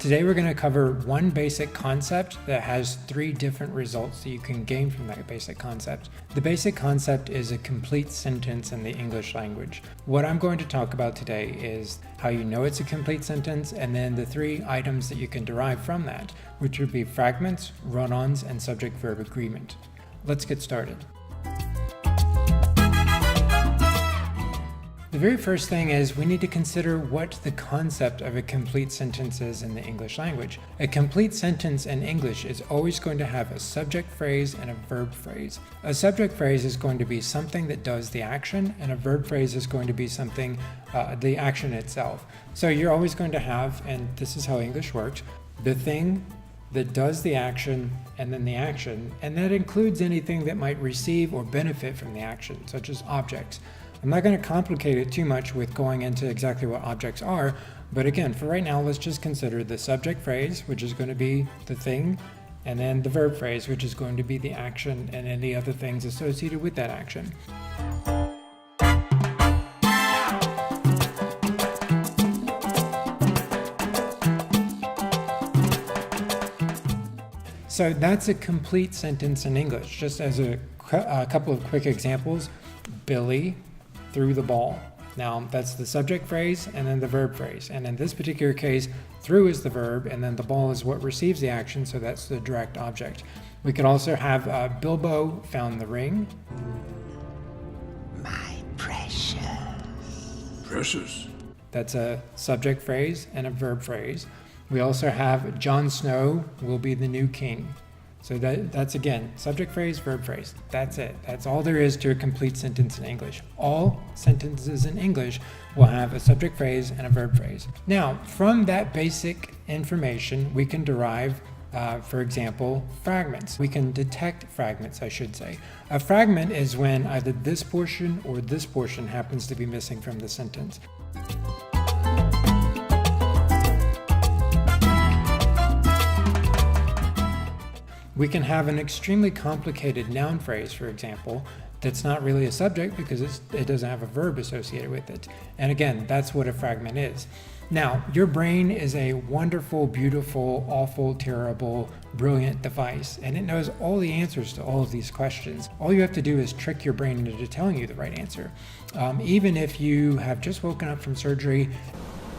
Today we're going to cover one basic concept that has three different results that you can gain from that basic concept. The basic concept is a complete sentence in the English language. What I'm going to talk about today is how you know it's a complete sentence, and then the three items that you can derive from that, which would be fragments, run-ons, and subject-verb agreement. Let's get started. The very first thing is we need to consider what the concept of a complete sentence is in the English language. A complete sentence in English is always going to have a subject phrase and a verb phrase. A subject phrase is going to be something that does the action, and a verb phrase is going to be something, the action itself. So you're always going to have, and this is how English works, the thing that does the action and then the action, and that includes anything that might receive or benefit from the action, such as objects. I'm not going to complicate it too much with going into exactly what objects are, but again, for right now, let's just consider the subject phrase, which is going to be the thing, and then the verb phrase, which is going to be the action and any other things associated with that action. So that's a complete sentence in English. Just as a couple of quick examples, Billy threw the ball. Now that's the subject phrase and then the verb phrase. And in this particular case, threw is the verb and then the ball is what receives the action, so that's the direct object. We could also have Bilbo found the ring. My precious. Precious. That's a subject phrase and a verb phrase. We also have Jon Snow will be the new king. So that's again, subject phrase, verb phrase. That's it. That's all there is to a complete sentence in English. All sentences in English will have a subject phrase and a verb phrase. Now, from that basic information, we can derive, for example, fragments. We can detect fragments, I should say. A fragment is when either this portion or this portion happens to be missing from the sentence. We can have an extremely complicated noun phrase, for example, that's not really a subject because it doesn't have a verb associated with it. And again, that's what a fragment is. Now, your brain is a wonderful, beautiful, awful, terrible, brilliant device, and it knows all the answers to all of these questions. All you have to do is trick your brain into telling you the right answer. Even if you have just woken up from surgery.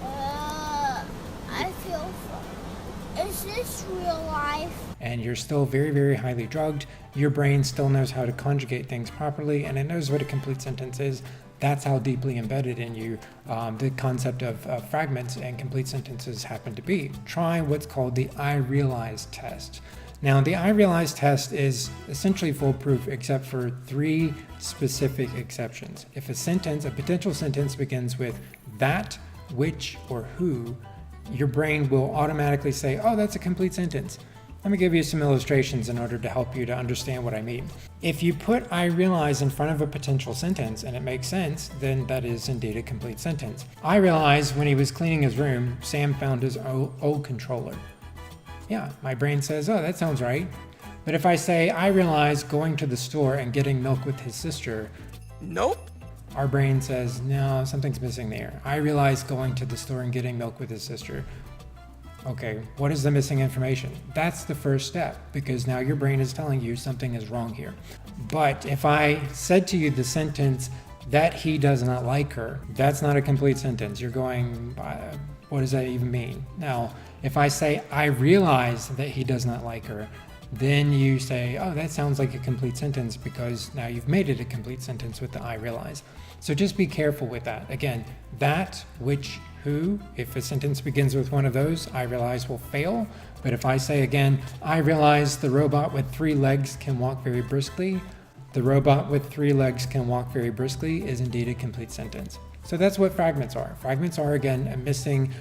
I feel fun. Is this real life? And you're still very, very highly drugged, your brain still knows how to conjugate things properly, and it knows what a complete sentence is. That's how deeply embedded in you the concept of fragments and complete sentences happen to be. Try what's called the I realize test. Now, the I realize test is essentially foolproof except for three specific exceptions. If a potential sentence begins with that, which, or who, your brain will automatically say, oh, that's a complete sentence. Let me give you some illustrations in order to help you to understand what I mean. If you put I realize in front of a potential sentence and it makes sense, then that is indeed a complete sentence. I realize when he was cleaning his room, Sam found his old controller. Yeah, my brain says, oh, that sounds right. But if I say, I realize going to the store and getting milk with his sister, Nope. our brain says, no, something's missing there. I realize going to the store and getting milk with his sister. Okay, what is the missing information? That's the first step, because now your brain is telling you something is wrong here. But if I said to you the sentence, that he does not like her, that's not a complete sentence. You're going, what does that even mean? Now, if I say, I realize that he does not like her, then you say, oh, that sounds like a complete sentence because now you've made it a complete sentence with the I realize. So just be careful with that. Again, that, which, who, if a sentence begins with one of those, I realize will fail. But if I say again, I realize the robot with 3 legs can walk very briskly, the robot with 3 legs can walk very briskly is indeed a complete sentence. So that's what fragments are. Fragments are, again, a missing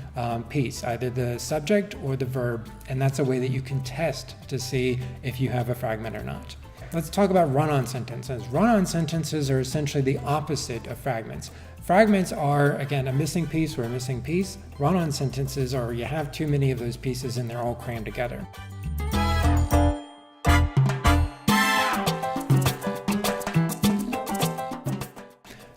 piece, either the subject or the verb, and that's a way that you can test to see if you have a fragment or not. Let's talk about run-on sentences. Run-on sentences are essentially the opposite of fragments. Fragments are, again, a missing piece or a missing piece. Run-on sentences are you have too many of those pieces and they're all crammed together.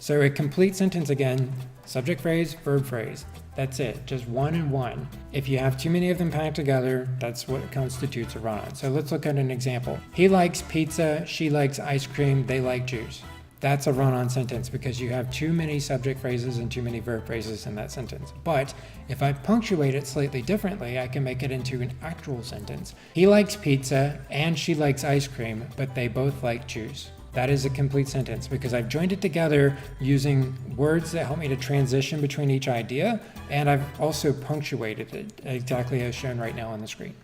So a complete sentence, again, Subject phrase, verb phrase. That's it, just one and one. If you have too many of them packed together, that's what constitutes a run-on. So let's look at an example. He likes pizza, she likes ice cream, they like juice. That's a run-on sentence because you have too many subject phrases and too many verb phrases in that sentence. But if I punctuate it slightly differently, I can make it into an actual sentence. He likes pizza and she likes ice cream, but they both like juice. That is a complete sentence because I've joined it together using words that help me to transition between each idea, and I've also punctuated it exactly as shown right now on the screen.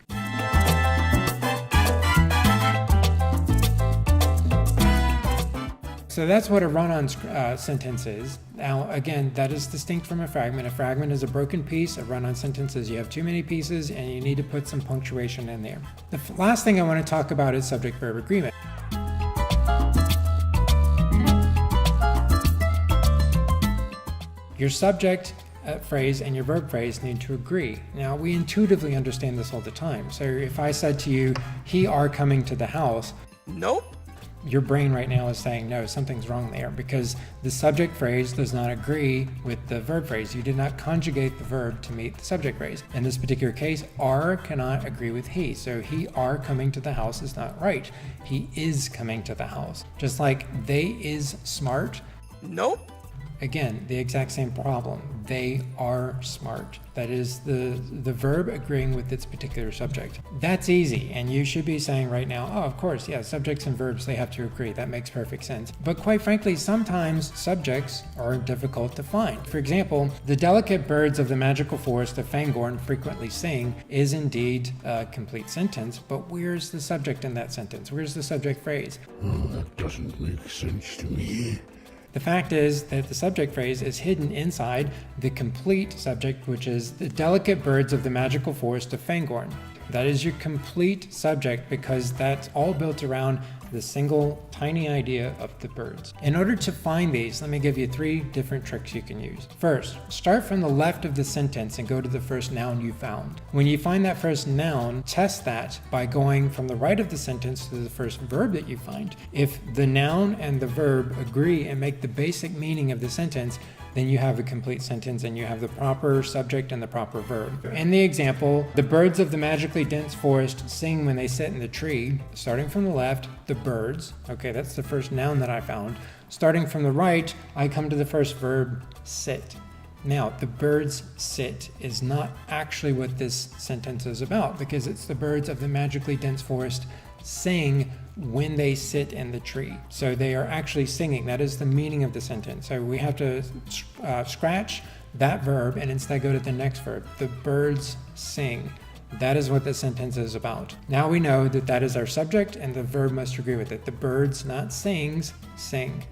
So that's what a run-on sentence is. Now, again, that is distinct from a fragment. A fragment is a broken piece. A run-on sentence is you have too many pieces and you need to put some punctuation in there. The last thing I want to talk about is subject-verb agreement. Your subject phrase and your verb phrase need to agree. Now, we intuitively understand this all the time. So if I said to you, he are coming to the house, Nope. your brain right now is saying, no, something's wrong there because the subject phrase does not agree with the verb phrase. You did not conjugate the verb to meet the subject phrase. In this particular case, are cannot agree with he. So he are coming to the house is not right. He is coming to the house. Just like they is smart. Nope. Again, the exact same problem. They are smart. That is the verb agreeing with its particular subject. That's easy, and you should be saying right now, oh, of course, yeah, subjects and verbs, they have to agree. That makes perfect sense. But quite frankly, sometimes subjects are difficult to find. For example, the delicate birds of the magical forest of Fangorn frequently sing is indeed a complete sentence, but where's the subject in that sentence? Where's the subject phrase? That doesn't make sense to me. The fact is that the subject phrase is hidden inside the complete subject, which is the delicate birds of the magical forest of Fangorn. That is your complete subject because that's all built around the single tiny idea of the birds. In order to find these, let me give you 3 different tricks you can use. First, start from the left of the sentence and go to the first noun you found. When you find that first noun, test that by going from the right of the sentence to the first verb that you find. If the noun and the verb agree and make the basic meaning of the sentence, then you have a complete sentence and you have the proper subject and the proper verb. In the example, the birds of the magically dense forest sing when they sit in the tree. Starting from the left, the birds. Okay, that's the first noun that I found. Starting from the right, I come to the first verb, sit. Now, the birds sit is not actually what this sentence is about because it's the birds of the magically dense forest sing when they sit in the tree. So they are actually singing. That is the meaning of the sentence. So we have to scratch that verb and instead go to the next verb. The birds sing. That is what the sentence is about. Now we know that that is our subject and the verb must agree with it. The birds, not sings, sing.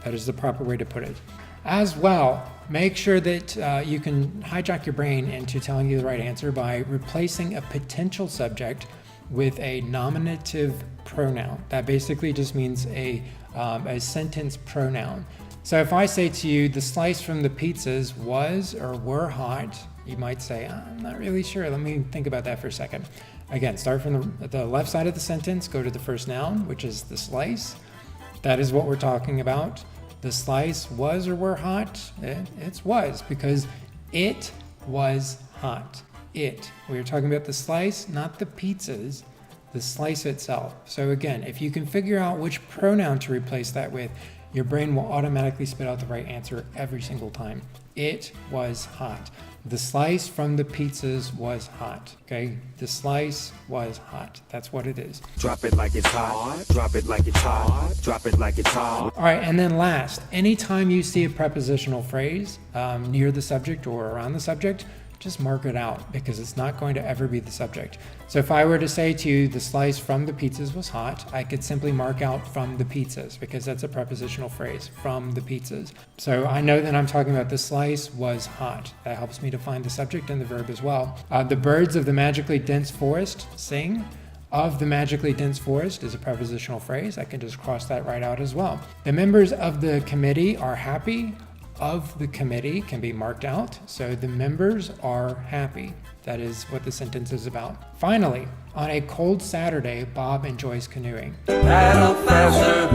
That is the proper way to put it. As well, make sure that you can hijack your brain into telling you the right answer by replacing a potential subject with a nominative pronoun. That basically just means a sentence pronoun. So if I say to you, the slice from the pizzas was or were hot, you might say, I'm not really sure. Let me think about that for a second. Again, start from the left side of the sentence, go to the first noun, which is the slice. That is what we're talking about. The slice was or were hot? It was because it was hot. We are talking about the slice, not the pizzas, the slice itself. So again, if you can figure out which pronoun to replace that with, your brain will automatically spit out the right answer every single time. It was hot. The slice from the pizzas was hot. Okay? The slice was hot. That's what it is. Drop it like it's hot. Drop it like it's hot. Drop it like it's hot. All right, and then last, anytime you see a prepositional phrase near the subject or around the subject, just mark it out because it's not going to ever be the subject. So if I were to say to you, the slice from the pizzas was hot, I could simply mark out from the pizzas because that's a prepositional phrase, from the pizzas. So I know that I'm talking about the slice was hot. That helps me to find the subject and the verb as well. The birds of the magically dense forest sing. Of the magically dense forest is a prepositional phrase. I can just cross that right out as well. The members of the committee are happy. Of the committee can be marked out. So the members are happy. That is what the sentence is about. Finally, on a cold Saturday, Bob enjoys canoeing. Paddle faster,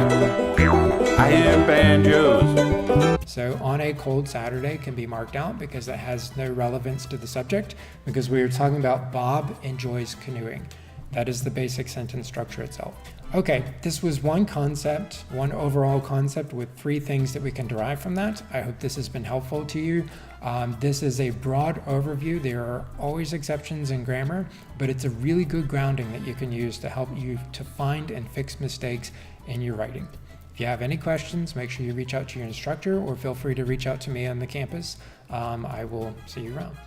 I hear banjos. So on a cold Saturday can be marked out because that has no relevance to the subject, because we were talking about Bob enjoys canoeing. That is the basic sentence structure itself. Okay, this was one concept, one overall concept with 3 things that we can derive from that. I hope this has been helpful to you. This is a broad overview. There are always exceptions in grammar, but it's a really good grounding that you can use to help you to find and fix mistakes in your writing. If you have any questions, make sure you reach out to your instructor or feel free to reach out to me on the campus. I will see you around.